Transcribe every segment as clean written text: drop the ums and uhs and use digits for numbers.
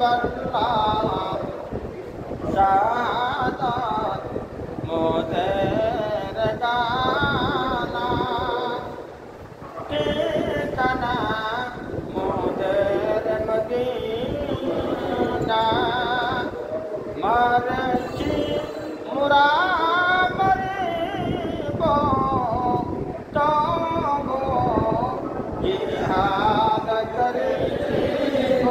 আল্লাহ শাহাদাত মোদের গানা ঠিকানা মোদের মদিনা মরছি মুরা মরিব তবু জিহাদ করিব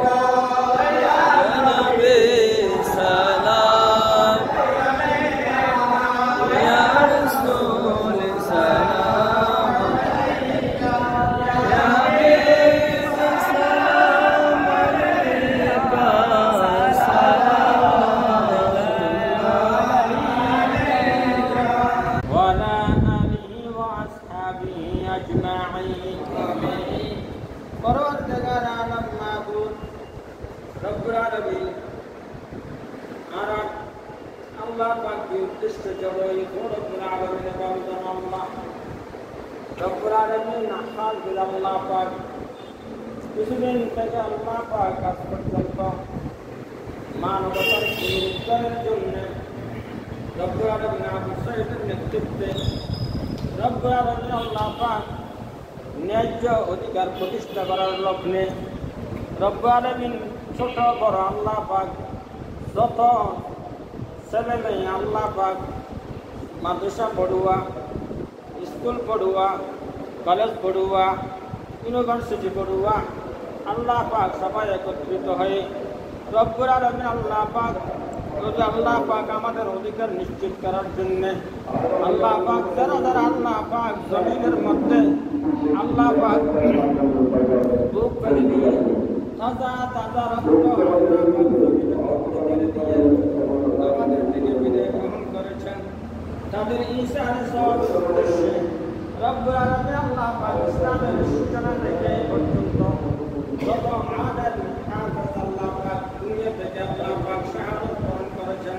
পরওয়ারদিগার আলম মাবুদ রব্বুল আলামিন আর আল্লাহ পাককে উদ্দেশ্য জবাই রব্বুল আলামিনের বান্দান আল্লাহ রব্বুল আলামিন হাল বিল আল্লাহ পাক কিছুদিন থেকে আল্লাহ পাক আজ পর্যন্ত মানবতার উদ্ধারের জন্য রব্বুল আলামিন আবু সাইদের নেতৃত্বে রব্বুল আলামিন আল্লাহ পাক ন্যায্য অধিকার প্রতিষ্ঠা করার লক্ষ্যে রব্বুল আলামিন ছোট বড় আল্লাহ পাক যত ছেলে মেয়ে আল্লাহ পাক মাদ্রাসা পড়ুয়া স্কুল পড়ুয়া কলেজ পড়ুয়া ইউনিভার্সিটি পড়ুয়া আল্লাহ পাক সবাই একত্রিত হয়ে রব্বুল আলামিন আল্লাহ পাক আমাদের অধিকার নিশ্চিত করার জন্য আল্লাহ পাক যারা যারা আল্লাহ পাক জমিনের মধ্যে আল্লাহ পাক বুক করে দিয়ে তাজা তাজা রক্ত আল্লাহ পাক জমিনের মধ্যে ঢেলে দিয়ে আমাদের থেকে বিদায় গ্রহণ করেছেন তাদের ঈসা আলাইহিস সালামের উদ্দেশ্যে রব্বুল আলামিন আল্লাহ পাক ইসলামের সূচনা থেকে পর্যন্ত যত আলেম হাফেজ আল্লাহ পাক দুনিয়া থেকে আল্লাহ পাক শাহাদাত বরণ করেছেন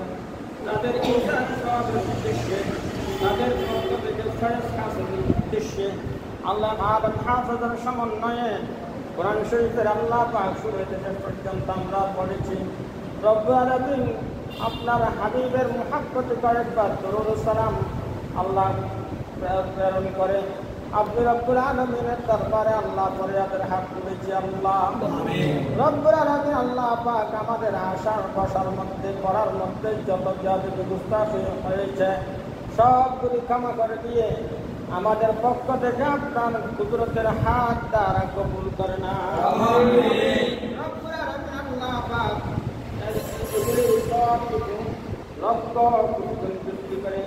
তাদের ঈসা আলাইহিস সালামের উদ্দেশ্যে তাদের পক্ষ থেকে ফয়েজ হাসিলের উদ্দেশ্যে আল্লাহ আলেম হাফেজের সমন্বয়ে কোরআন শরীফের আল্লাহ পাক শুরু থেকে পর্যন্ত আমরা পড়েছি রব্বুল আলামিন আপনার হাবিবের মুহাব্বতে কয়েকবার দরুদ ও সালাম আল্লাহ প্রেরণ করে আপনি রব্বুল আলামিনের দরবারে আল্লাহ ফরিয়াদের হাত তুলেছি আল্লাহ আমিন রব্বুল আলামিন আল্লাহ পাক আমাদের আশার বসার মধ্যে পড়ার মধ্যে যত যাবতীয় গুস্তাখি হয়েছে সবগুলি ক্ষমা করে দিয়ে আমাদের পক্ষ থেকে আপনার কুদরতের হাত দ্বারা কবুল করে না আমিন রব্বুল আলামিন আল্লাহ পাক এগুলি সব কিছু রক্ত বৃদ্ধি করে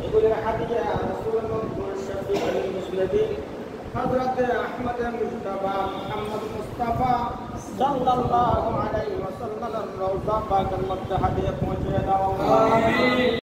এগুলির হাদিয়া রাসূলুল্লাহ শফিউল মুসলিমিন হযরত আহমদ মুস্তাফা মুহাম্মদ মুস্তাফা সাল্লাল্লাহু আলাইহি ওয়াসাল্লামের রওজা পাকের মধ্যে হাদিয়া পৌঁছে দাও আমিন।